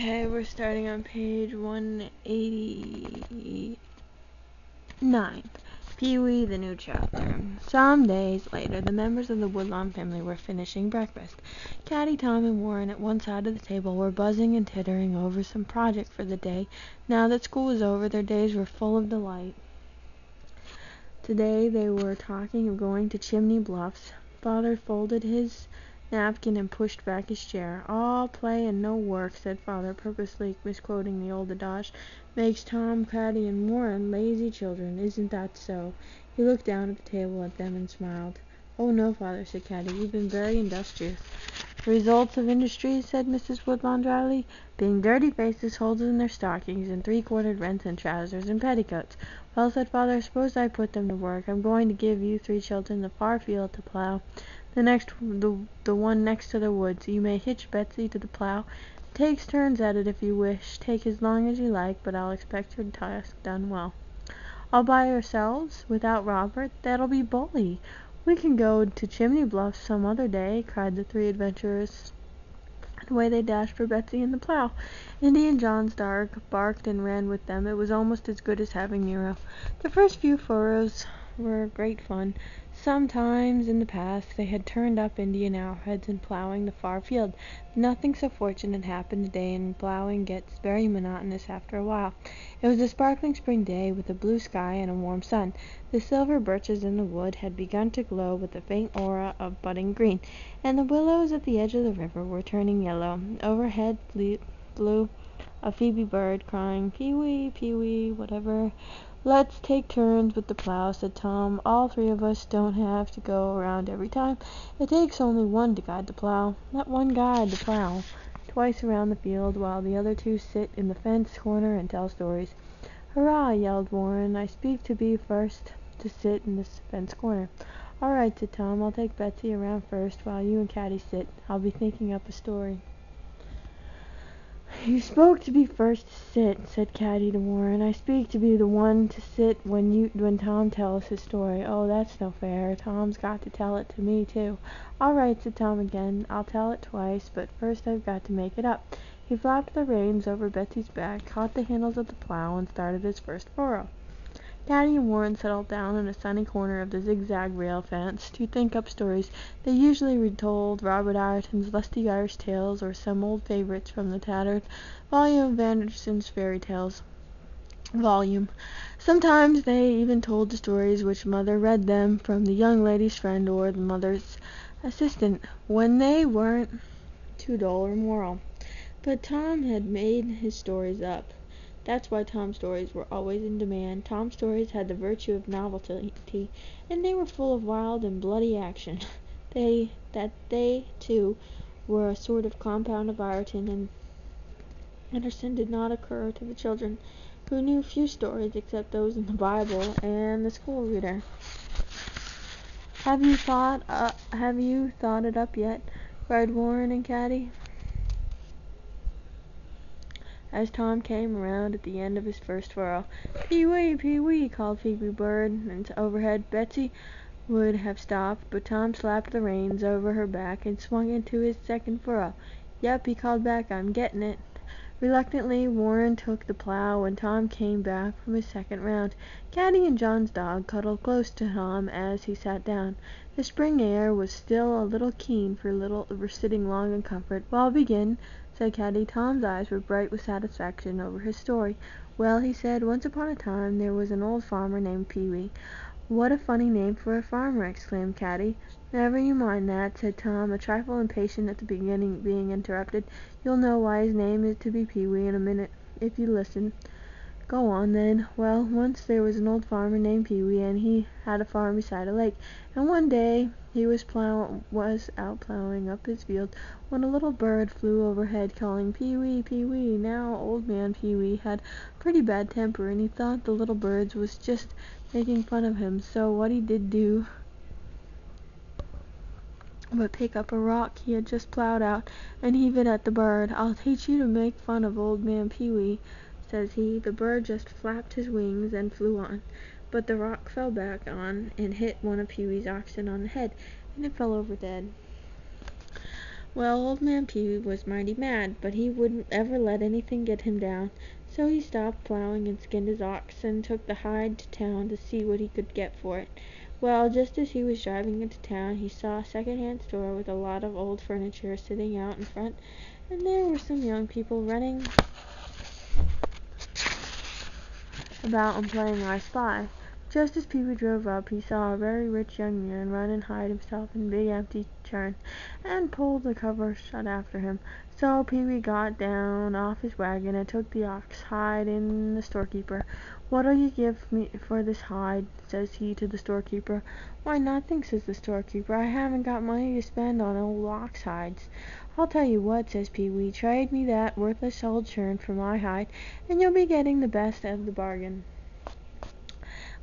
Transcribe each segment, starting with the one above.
Okay, we're starting on page 189. Pee-wee, the new chapter. Some days later, the members of the Woodlawn family were finishing breakfast. Caddie, Tom, and Warren at one side of the table were buzzing and tittering over some project for the day. Now that school was over, their days were full of delight. Today they were talking of going to Chimney Bluffs. Father folded his napkin and pushed back his chair. "All play and no work," said Father, purposely misquoting the old adage, "makes Tom, Caddie, and Warren lazy children. Isn't that so?" He looked down at the table at them and smiled. "Oh no, Father," said Caddie, "you've been very industrious." "The results of industry," said Mrs. Woodlawn dryly, "being dirty faces, holes in their stockings, and three-quartered rents and trousers and petticoats." "Well," said Father, "suppose I put them to work. I'm going to give you three children the far field to plow. The one next to the woods. You may hitch Betsy to the plow. Takes turns at it if you wish. Take as long as you like, but I'll expect your task done well." "All by ourselves? Without Robert? That'll be bully. We can go to Chimney Bluffs some other day," cried the three adventurers. And away they dashed for Betsy and the plow. Indian John's dog barked and ran with them. It was almost as good as having Nero. The first few furrows were great fun. Sometimes in the past they had turned up Indian arrowheads in plowing the far field. Nothing so fortunate happened today, and plowing gets very monotonous after a while. It was a sparkling spring day, with a blue sky and a warm sun. The silver birches in the wood had begun to glow with a faint aura of budding green, and the willows at the edge of the river were turning yellow. Overhead flew a phoebe bird, crying, "Pee-wee, Pee-wee, whatever." "Let's take turns with the plow," said Tom. "All three of us don't have to go around every time. It takes only one to guide the plow. Let one guide the plow twice around the field, while the other two sit in the fence corner and tell stories." "Hurrah!" yelled Warren. "I speak to be first to sit in this fence corner." "All right," said Tom. "I'll take Betsy around first, while you and Caddie sit. I'll be thinking up a story." "You spoke to be first to sit," said Caddie to Warren. "I speak to be the one to sit when Tom tells his story." "Oh, that's no fair. Tom's got to tell it to me, too." "All right," said Tom again. "I'll tell it twice, but first I've got to make it up." He flapped the reins over Betsy's back, caught the handles of the plow, and started his first furrow. Caddie and Warren settled down in a sunny corner of the zigzag rail fence to think up stories. They usually retold Robert Ireton's lusty Irish tales, or some old favourites from the tattered volume of Andersen's fairy tales volume. Sometimes they even told the stories which Mother read them from the young lady's friend or the mother's assistant, when they weren't too dull or moral. But Tom had made his stories up. That's why Tom's stories were always in demand. Tom's stories had the virtue of novelty, and they were full of wild and bloody action. They, too, were a sort of compound of Ireton and Andersen did not occur to the children, who knew few stories except those in the Bible and the school reader. Have you thought it up yet?" cried Warren and Caddie, as Tom came around at the end of his first furrow. "Pee-wee, Pee-wee," called Phoebe Bird, and overhead. Betsy would have stopped, but Tom slapped the reins over her back and swung into his second furrow. "Yep," he called back, "I'm getting it." Reluctantly, Warren took the plow, and Tom came back from his second round. Caddie and John's dog cuddled close to Tom as he sat down. The spring air was still a little keen for sitting long in comfort. "Well, begin," said Caddie. Tom's eyes were bright with satisfaction over his story. "Well," he said, "once upon a time there was an old farmer named Pee-wee." "What a funny name for a farmer!" exclaimed Caddie. "Never you mind that," said Tom, a trifle impatient at the being interrupted. "You'll know why his name is to be Pee-wee in a minute, if you listen." "Go on, then." "Well, once there was an old farmer named Pee-wee, and he had a farm beside a lake, and one day he was out plowing up his field, when a little bird flew overhead, calling, 'Pee-wee, Pee-wee.' Now, old man Pee-wee had a pretty bad temper, and he thought the little birds was just making fun of him, so what he did do but pick up a rock he had just plowed out, and heave it at the bird. 'I'll teach you to make fun of old man Pee-wee,' says he. The bird just flapped his wings and flew on, but the rock fell back on and hit one of Pee-wee's oxen on the head, and it fell over dead. Well, Old Man Pee-wee was mighty mad, but he wouldn't ever let anything get him down, so he stopped plowing and skinned his ox, and took the hide to town to see what he could get for it. Well, just as he was driving into town, he saw a second-hand store with a lot of old furniture sitting out in front, and there were some young people running about and playing I Spy. Just as Pee-wee drove up, he saw a very rich young man run and hide himself in a big empty churn, and pulled the cover shut after him. So Pee-wee got down off his wagon and took the ox hide in the storekeeper. "What'll you give me for this hide?" says he to the storekeeper. "Why, nothing," says the storekeeper. "I haven't got money to spend on old ox hides." "I'll tell you what," says Pee-wee, "trade me that worthless old churn for my hide, and you'll be getting the best of the bargain."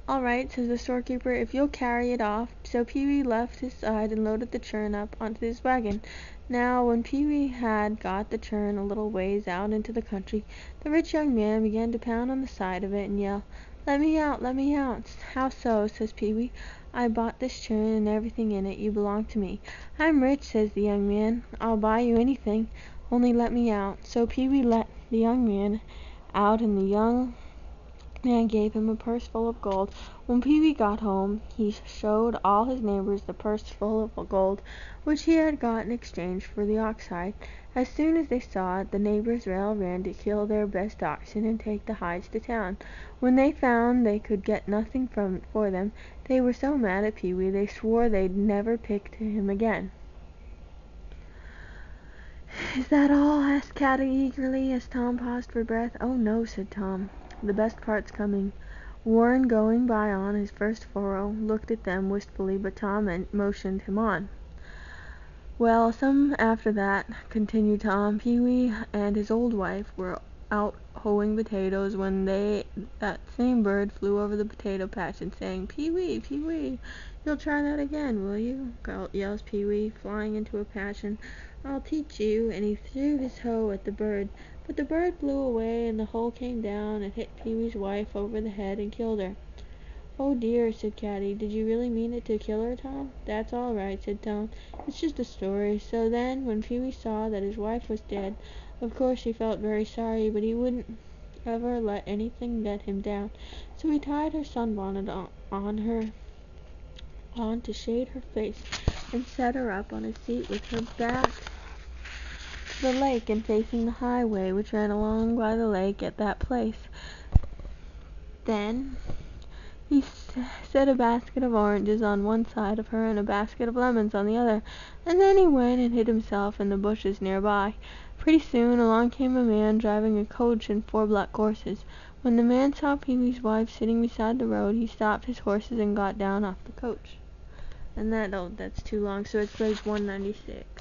"All right," says the storekeeper, "if you'll carry it off." So Pee-wee left his side and loaded the churn up onto his wagon. Now, when Pee-wee had got the churn a little ways out into the country, the rich young man began to pound on the side of it and yell, "Let me out, let me out." "How so?" says Pee-wee. "I bought this churn and everything in it. You belong to me." "I'm rich," says the young man. "I'll buy you anything, only let me out." So Pee-wee let the young man out, and the young man gave him a purse full of gold. When Pee-wee got home, he showed all his neighbors the purse full of gold, which he had got in exchange for the ox hide. As soon as they saw it, the neighbors all ran to kill their best oxen and take the hides to town. When they found they could get nothing for them, they were so mad at Pee-wee they swore they'd never pick to him again. "Is that all?" asked Caddy eagerly, as Tom paused for breath. "Oh, no," said Tom. "The best part's coming." Warren, going by on his first furrow, looked at them wistfully, but Tom motioned him on. "Well, some after that," continued Tom, "Pee-wee and his old wife were out hoeing potatoes when that same bird flew over the potato patch and sang, 'Pee-wee, Pee-wee, you'll try that again, will you?' yells Pee-wee, flying into a passion. 'I'll teach you,' and he threw his hoe at the bird. But the bird flew away, and the hoe came down and hit Pee-wee's wife over the head and killed her." "Oh dear," said Caddy. "Did you really mean it to kill her, Tom?" "That's all right," said Tom. "It's just a story." So then, when Pee-wee saw that his wife was dead, of course he felt very sorry, but he wouldn't ever let anything get him down. So he tied her sunbonnet on to shade her face, and set her up on a seat with her back to the lake and facing the highway which ran along by the lake at that place. Then he set a basket of oranges on one side of her and a basket of lemons on the other, and then he went and hid himself in the bushes near by. Pretty soon along came a man driving a coach and 4 black horses. When the man saw Pee-wee's wife sitting beside the road, he stopped his horses and got down off the coach. And that's too long, so it's page 196.